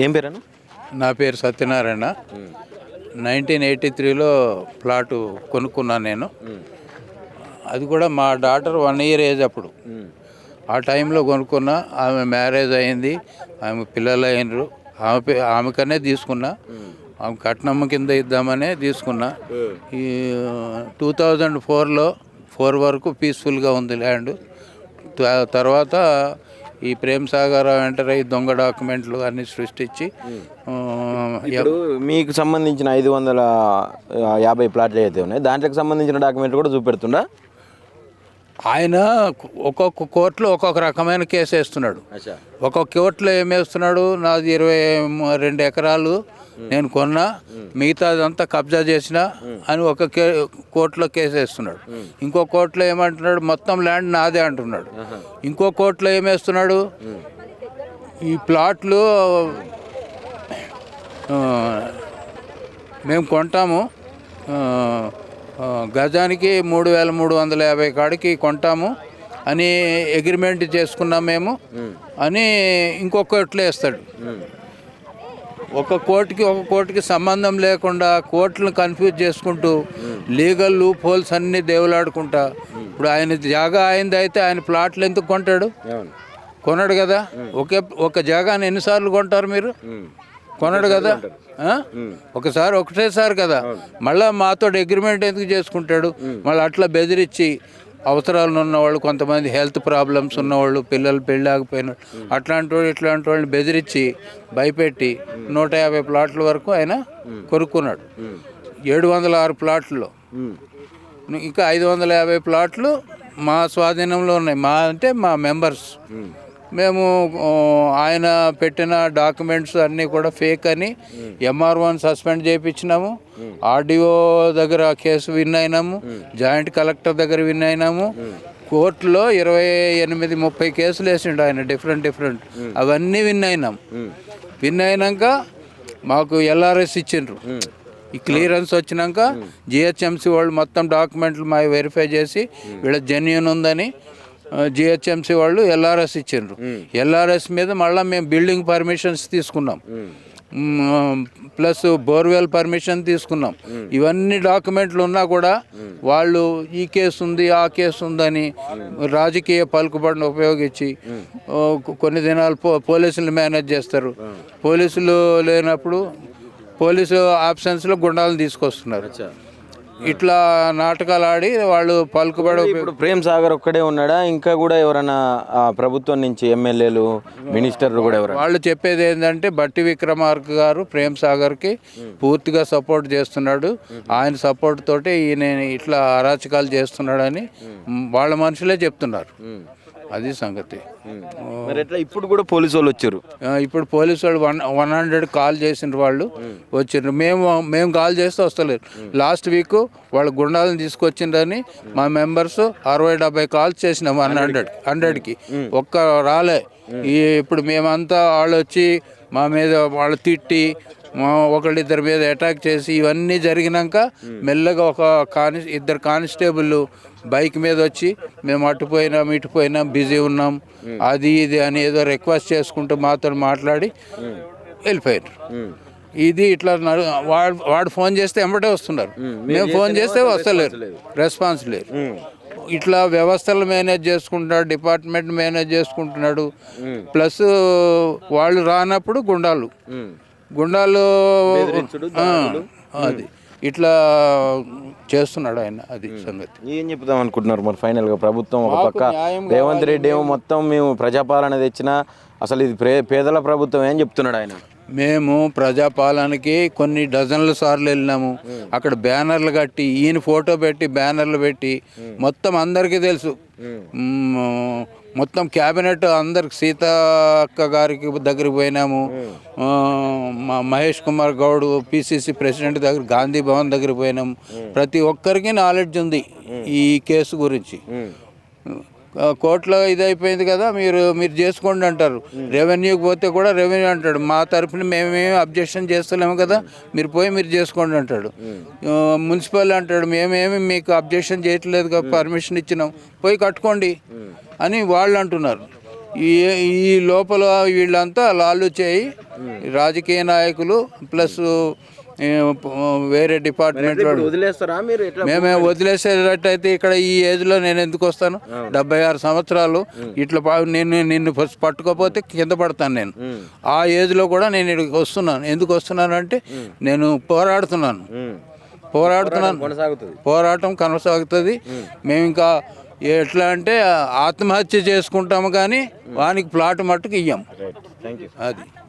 ఏం పేరన్నా? నా పేరు సత్యనారాయణ. 1983లో ప్లాటు కొనుక్కున్నాను నేను. అది కూడా మా డాటర్ 1 year ఏజ్ అప్పుడు. ఆ టైంలో కొనుక్కున్నా. ఆమె మ్యారేజ్ అయింది, ఆమె పిల్లలు అయినరు. ఆమెకనే తీసుకున్నా. ఆమె కట్నం కింద ఇద్దామనే తీసుకున్నా. ఈ 2004లో 4 వరకు పీస్ఫుల్గా ఉంది ల్యాండ్. తర్వాత ఈ ప్రేమ్ సాగర్ ఎంటర్ అయ్యి దొంగ డాక్యుమెంట్లు అన్నీ సృష్టించి ఇప్పుడు మీకు సంబంధించిన 550 ప్లాట్లు అయితే ఉన్నాయి, దాంట్లోకి సంబంధించిన డాక్యుమెంట్లు కూడా చూపెడుతుండా? ఆయన ఒక్కొక్క కోర్టులో ఒక్కొక్క రకమైన కేసు వేస్తున్నాడు. ఒక్కొక్క కోర్టులో ఏమేస్తున్నాడు, నాది 22 ఎకరాలు నేను కొన్నా, మిగతాదంతా కబ్జా చేసిన అని ఒక కోర్టులో కేసు వేస్తున్నాడు. ఇంకో కోర్టులో ఏమంటున్నాడు, మొత్తం ల్యాండ్ నాదే అంటున్నాడు. ఇంకో కోర్టులో ఏమేస్తున్నాడు, ఈ ప్లాట్లు మేము కొంటాము, గజానికి 3350 కాడికి కొంటాము అని అగ్రిమెంట్ చేసుకున్నాం మేము అని ఇంకొక కోర్టులో వేస్తాడు. ఒక కోర్టుకి సంబంధం లేకుండా కోర్టులను కన్ఫ్యూజ్ చేసుకుంటూ లీగల్ లూప్ హోల్స్ అన్నీ దేవులాడుకుంటా. ఇప్పుడు ఆయన జాగా అయింది అయితే ఆయన ప్లాట్లు ఎందుకు కొంటాడు? కొనడు కదా. ఒక జాగాని ఎన్నిసార్లు కొంటారు మీరు? కొనడు కదా. ఒకటేసారి కదా. మళ్ళీ మాతో అగ్రిమెంట్ ఎందుకు చేసుకుంటాడు? మళ్ళీ అట్లా బెదిరించి అవసరాలు ఉన్నవాళ్ళు, కొంతమంది హెల్త్ ప్రాబ్లమ్స్ ఉన్నవాళ్ళు, పిల్లలు పెళ్ళాకపోయిన అట్లాంటి వాళ్ళు ఇట్లాంటి వాళ్ళని బెదిరించి భయపెట్టి 150 ప్లాట్ల వరకు ఆయన కొనుక్కున్నాడు. 706 ప్లాట్లలో ఇంకా 550 ప్లాట్లు మా స్వాధీనంలో ఉన్నాయి. మా మెంబర్స్. మేము ఆయన పెట్టిన డాక్యుమెంట్స్ అన్నీ కూడా ఫేక్ అని MR1 సస్పెండ్ చేయించినాము. RDO దగ్గర కేసు విన్ అయినాము, జాయింట్ కలెక్టర్ దగ్గర విన్ అయినాము. కోర్టులో 28-30 కేసులు వేసిండు ఆయన, డిఫరెంట్. అవన్నీ విన్ అయినాం. విన్ అయినాక మాకు LRS ఇచ్చిండ్రు. ఈ క్లియరెన్స్ వచ్చినాక GHMC వాళ్ళు మొత్తం డాక్యుమెంట్లు మా వెరిఫై చేసి వీళ్ళ జెన్యూన్ ఉందని GHMC వాళ్ళు LRS ఇచ్చిండ్రు. LRS మీద మళ్ళీ మేము బిల్డింగ్ పర్మిషన్స్ తీసుకున్నాం, ప్లస్ బోర్వెల్ పర్మిషన్ తీసుకున్నాం. ఇవన్నీ డాక్యుమెంట్లు ఉన్నా కూడా వాళ్ళు ఈ కేసు ఉంది, ఆ కేసు ఉందని రాజకీయ పలుకుబడిని ఉపయోగించి కొన్ని దినాలు పోలీసులు మేనేజ్ చేస్తారు. పోలీసులు లేనప్పుడు పోలీసు ఆబ్సెన్స్లో గుండాలను తీసుకొస్తున్నారు. ఇట్లా నాటకాలు ఆడి వాళ్ళు పలుకుబడి. ఇప్పుడు ప్రేమ్ సాగర్ ఒక్కడే ఉన్నాడా? ఇంకా కూడా ఎవరైనా ప్రభుత్వం నుంచి ఎమ్మెల్యేలు, మినిస్టర్లు కూడా ఎవరు? వాళ్ళు చెప్పేది ఏంటంటే బట్టి విక్రమార్క గారు ప్రేమ్ సాగర్కి పూర్తిగా సపోర్ట్ చేస్తున్నాడు, ఆయన సపోర్ట్ తోటి ఈయన ఇట్లా అరాచకాలు చేస్తున్నాడని వాళ్ళ మనుషులే చెప్తున్నారు. అది సంగతి. మరి ఎట్లా ఇప్పుడు కూడా పోలీసు వాళ్ళు వచ్చారు? ఇప్పుడు పోలీసు వాళ్ళు 100 కాల్ చేసిన వాళ్ళు వచ్చిండ్రు. మేము కాల్ చేస్తే వస్తలేరు. లాస్ట్ వీక్ వాళ్ళ గుండాలను తీసుకొచ్చిండ్రని మా మెంబర్స్ 60-70 కాల్స్ చేసినాం 100కి. ఒక్క రాలే. ఇప్పుడు మేమంతా వాళ్ళు వచ్చి మా మీద వాళ్ళు తిట్టి ఒకళ్ళిద్దరి మీద అటాక్ చేసి ఇవన్నీ జరిగినాక మెల్లగా ఇద్దరు కానిస్టేబుల్ బైక్ మీద వచ్చి మేము అటుపోయినాం ఇటుపోయినాం బిజీ ఉన్నాం అది ఇది అని ఏదో రిక్వెస్ట్ చేసుకుంటూ మాతో మాట్లాడి వెళ్ళిపోయారు. ఇది ఇట్లా వాడు ఫోన్ చేస్తే ఎంబటే వస్తున్నారు, మేము ఫోన్ చేస్తే వస్తలేరు, రెస్పాన్స్ లేరు. ఇట్లా వ్యవస్థలు మేనేజ్ చేసుకుంటున్నాడు, డిపార్ట్మెంట్ మేనేజ్ చేసుకుంటున్నాడు. ప్లస్ వాళ్ళు రానప్పుడు గుండాలు అది ఇట్లా చేస్తున్నాడు ఆయన. అది సంగతి. ఏం చెప్తాం అనుకుంటున్నారు మరి ఫైనల్గా? ప్రభుత్వం ఒక పక్క రేవంత్ రెడ్డి ఏమో మొత్తం మేము ప్రజాపాలన తెచ్చినా అసలు ఇది పేదల ప్రభుత్వం ఏం చెప్తున్నాడు ఆయన? మేము ప్రజాపాలనకి కొన్ని డజన్ల సార్లు వెళ్ళినాము. అక్కడ బ్యానర్లు కట్టి ఈయన ఫోటో పెట్టి బ్యానర్లు పెట్టి మొత్తం అందరికీ తెలుసు. మొత్తం క్యాబినెట్ అందరికి సీతక్క గారికి దగ్గరికి పోయినాము, మహేష్ కుమార్ గౌడ్ PCC ప్రెసిడెంట్ దగ్గర, గాంధీ భవన్ దగ్గరికి పోయినాము. ప్రతి ఒక్కరికి నాలెడ్జ్ ఉంది ఈ కేసు గురించి. కోర్టులో ఇదైపోయింది కదా, మీరు చేసుకోండి అంటారు. రెవెన్యూకి పోతే కూడా రెవెన్యూ అంటాడు మా తరఫున మేమేమి అబ్జెక్షన్ చేస్తలేము కదా, మీరు చేసుకోండి అంటాడు. మున్సిపల్ అంటాడు మేమేమి మీకు అబ్జెక్షన్ చేయట్లేదు కదా, పర్మిషన్ ఇచ్చినాం, పోయి కట్టుకోండి అని వాళ్ళు అంటున్నారు. ఈ ఈ లోపల వీళ్ళంతా లాలు చేయి రాజకీయ నాయకులు ప్లస్ వేరే డిపార్ట్మెంట్ వాళ్ళు వదిలేస్తారా మీరు ఎట్లా? మేమే వదిలేసేటట్టయితే ఇక్కడ ఈ ఏజ్లో నేను ఎందుకు వస్తాను? 76 సంవత్సరాలు ఇట్లా నిన్ను ఫస్ట్ పట్టుకోపోతే కింద పడతాను నేను. ఆ ఏజ్లో కూడా నేను ఇక్కడికి వస్తున్నాను. ఎందుకు వస్తున్నాను అంటే నేను పోరాడుతున్నాను. పోరాటం కొనసాగుతుంది. మేము ఇంకా ఎట్లా అంటే ఆత్మహత్య చేసుకుంటాము కానీ వానికి ప్లాట్ మట్టుకు ఇయ్యం. అది